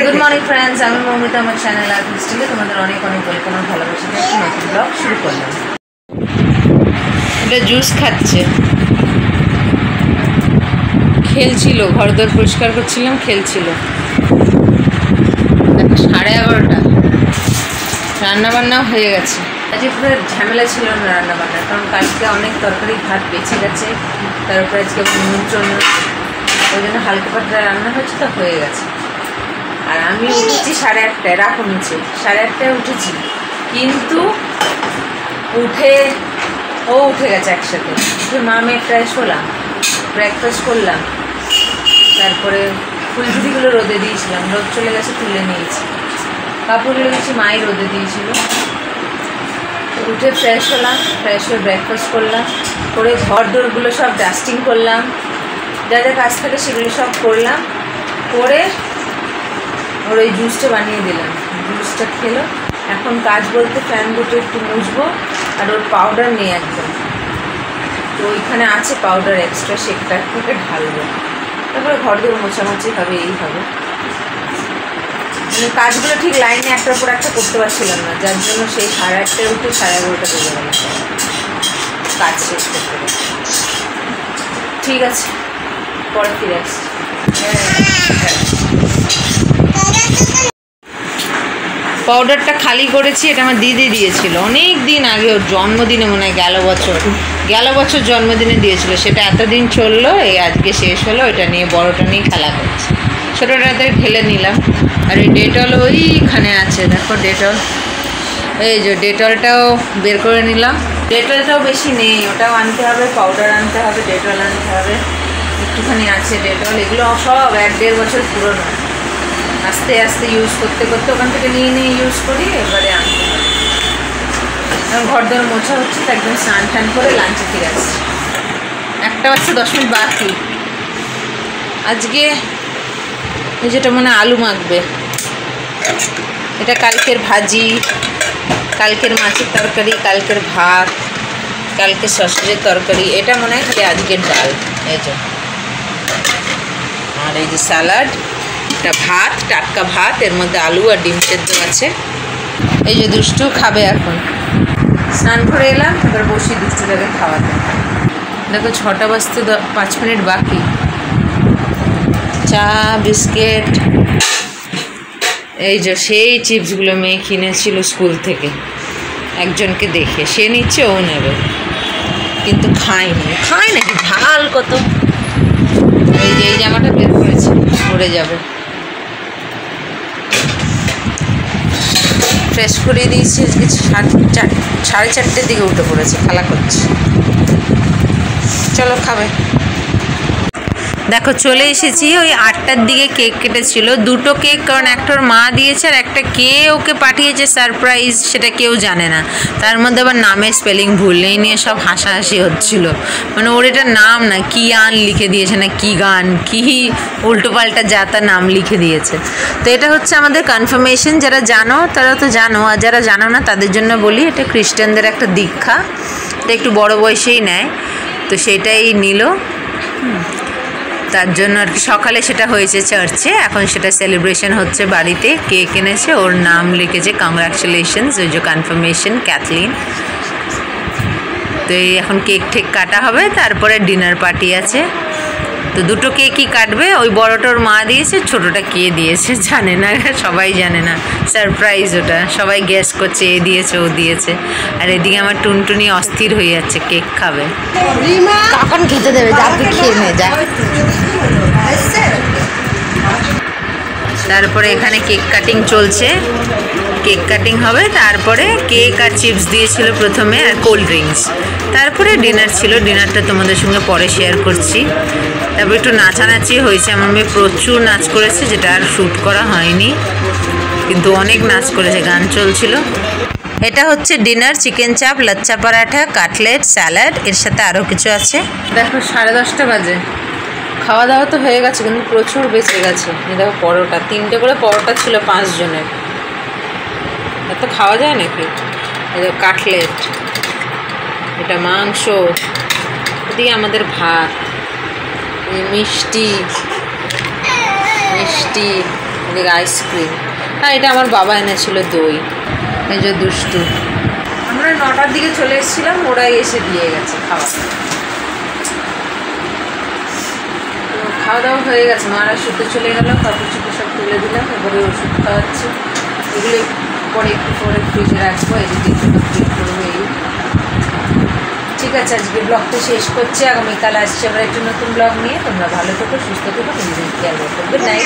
Good morning friends, আমি মৌমিতা, আমার channel আর মিস্টিকে তোমাদের অনেক অনেক ওয়েলকাম আর ভালোবাসা দিয়ে একটা নতুন ব্লগ শুরু করলাম। এটা জুস খাচ্ছে, খেলছিল, ঘরদোর পরিষ্কার করছিলাম, খেলছিল। 11:30 রান্নাবান্না হয়ে গেছে। আজকে পুরো ঝামেলা ছিল না রান্নাবান্না, কারণ কালকে অনেক তরকারি ভাত বেঁচে গেছে, তার উপরে আজকে নিমন্ত্রণ, ওই জন্য হালকা পাতলা রান্না হয়েছে, তো হয়ে গেছে। আর আমি উঠেছি 8:30, রাখো নিচে, 8:30 উঠেছি, কিন্তু ও উঠে গেছে একসাথে। উঠে মা মেয়ে ফ্রেশ হলাম, ব্রেকফাস্ট করলাম, তারপরে ফুলঝুরিগুলো রোদে দিয়েছিলাম, রোদ চলে গেছে, তুলে নিয়েছি। কাপড়গুলো গেছি মাই রোদে দিয়েছিল। উঠে ফ্রেশ হলাম, ফ্রেশ হয়ে ব্রেকফাস্ট করলাম, করে ঘর দোরগুলো সব ডাস্টিং করলাম, যা যা কাজ থাকে সেগুলো সব করলাম, করে ওর ওই জুসটা বানিয়ে দিলাম। জুসটা খেলো। এখন কাজ বলতে ফ্যান দুটো একটু মুছবো, আর ওর পাউডার নেই একদম, তো ওইখানে আছে পাউডার এক্সট্রা, সেটা থেকে ঢালবো, তারপরে ঘর দোর মোছামুছি হবে, এই হবে। মানে কাজগুলো ঠিক লাইনে একটার পর একটা করতে পারছিলাম না, যার জন্য সেই 8:30 উঠে 11:30 বেজে গেল কাজ শেষ করতে। ঠিক আছে, পরে ফিরে আসছি। পাউডারটা খালি করেছি, এটা আমার দিদি দিয়েছিল অনেক দিন আগে, ওর জন্মদিনে মনে হয় গেল বছর জন্মদিনে দিয়েছিল। সেটা এতদিন চললো, এই আজকে শেষ হলো। এটা নিয়ে বড়টা নিয়ে খেলা করছে, ছোটোটাতে ঢেলে নিলাম। আর এই ডেটল ওইখানে আছে, দেখো ডেটল, এই যে ডেটলটাও বের করে নিলাম। ডেটলটাও বেশি নেই, ওটাও আনতে হবে, পাউডার আনতে হবে, ডেটল আনতে হবে, একটুখানি আছে ডেটল। এগুলো সব 1-1.5 বছর পুরনো, আস্তে আস্তে ইউজ করতে করতে ওখান থেকে নিয়ে ইউজ করি, এবারে আনতে হবে। এখন ঘর দর মোছা হচ্ছে, তো একদম স্নান টান করে লাঞ্চে ফিরে আসছি। 1:10 মিনিট বাকি। আজকে এই যেটা মনে হয় আলু মাখবে, এটা কালকের ভাজি, কালকের মাছের তরকারি, কালকের ভাত, কালকে সসেজের তরকারি, এটা মনে হয় খালি আজকের ডাল, এই যে। আর এই যে স্যালাড, এটা ভাত, টাটকা ভাত, এর মধ্যে আলু আর ডিম সেদ্ধ আছে। এই যে দুষ্টু খাবে এখন। স্নান করে এলাম, এবার বসি দুষ্টুটাকে খাওয়াতে। দেখো 6টা বাজতে 5 মিনিট বাকি। চা, বিস্কিট, এই যে সেই চিপসগুলো মেয়ে কিনেছিল স্কুল থেকে, একজনকে দেখে সে নিচ্ছে, ও নেবে, কিন্তু খায় নাকি, ঝাল কত। এই যে এই জামাটা বের করেছে, পরে যাবে। ফ্রেশ করিয়ে দিয়েছি, আজকে 4:30 দিকে উঠে পড়েছে, খেলা করছে। চলো খাবে। দেখো চলে এসেছি, ওই 8টার দিকে কেক কেটেছিল, 2টো কেক, কারণ একটার মা দিয়েছে আর একটা কে ওকে পাঠিয়েছে সারপ্রাইজ, সেটা কেউ জানে না। তার মধ্যে আবার নামের স্পেলিং ভুল, এই নিয়ে সব হাসাহাসি হচ্ছিল। মানে ওর এটা নাম না, কি আন লিখে দিয়েছে, না কি গান, কি উল্টোপাল্টা যা তা নাম লিখে দিয়েছে। তো এটা হচ্ছে আমাদের কনফার্মেশন। যারা জানো তারা তো জানো, আর যারা জানো না তাদের জন্য বলি, এটা খ্রিস্টানদের একটা দীক্ষা, এটা একটু বড় বয়সেই নেয়, তো সেটাই নিল। তার জন্য আর কি সকালে সেটা হয়েছে চার্চে, এখন সেটা সেলিব্রেশন হচ্ছে বাড়িতে। কেক এনেছে, ওর নাম লিখেছে, কংগ্রাচুলেশনস, ওই যে কনফার্মেশন, ক্যাথলিন। তো এই এখন কেক ঠেক কাটা হবে, তারপরে ডিনার পার্টি আছে। তো 2টো কেকই কাটবে, ওই বড়টার মা দিয়েছে, ছোটোটা কে দিয়েছে জানে না, সবাই জানে না, সারপ্রাইজ ওটা, সবাই গেস করছে এ দিয়েছে ও দিয়েছে। আর এদিকে আমার টুনটুনি অস্থির হয়ে যাচ্ছে, কেক খাবে, কখন খেতে দেবে, যা তুই খেয়ে নে যা। তারপরে এখানে কেক কাটিং চলছে, কেক কাটিং হবে, তারপরে কেক আর চিপস দিয়েছিল প্রথমে, আর কোল্ড ড্রিঙ্কস, তারপরে ডিনার ছিল। ডিনারটা তোমাদের সঙ্গে পরে শেয়ার করছি। তারপর একটু নাচানাচি হয়েছে, আমার মেয়ে প্রচুর নাচ করেছে, যেটা আর শ্যুট করা হয়নি, কিন্তু অনেক নাচ করেছে, গান চলছিল। এটা হচ্ছে ডিনার, চিকেন চাপ, লাচ্চা পরাঠা, কাটলেট, স্যালাড, এর সাথে আরও কিছু আছে। দেখো 10:30 বাজে, খাওয়া দাওয়া তো হয়ে গেছে, কিন্তু প্রচুর বেঁচে গেছে। দেখো পরোটা, 3টে করে পরোটা ছিল 5 জনের, এত খাওয়া যায় নাকি। এটা কাটলেট, এটা মাংস, এদিকে আমাদের ভাত, মিষ্টি, এদিকে আইসক্রিম। হ্যাঁ, এটা আমার বাবা এনেছিল দই। এই যে দুষ্টু। আমরা 9টার দিকে চলে এসেছিলাম, ওরাই এসে দিয়ে গেছে খাওয়া। খাওয়া দাওয়া হয়ে গেছে, মারা শুতে চলে গেল, কাপড় চুপড় সব তুলে দিলাম, এবারে ওষুধ খাওয়াচ্ছি। এগুলো পরে একটু পরে ফ্রিজে রাখবো, এদিকে ফ্রিজ করবো। এই ঠিক আছে, আজকে ব্লগটা শেষ করছি। আগামীকাল আসছে আবার একটু নতুন ব্লগ নিয়ে। তোমরা ভালো থেকো, সুস্থ থেকো, নিজেদের খেয়াল রাখো। Good night.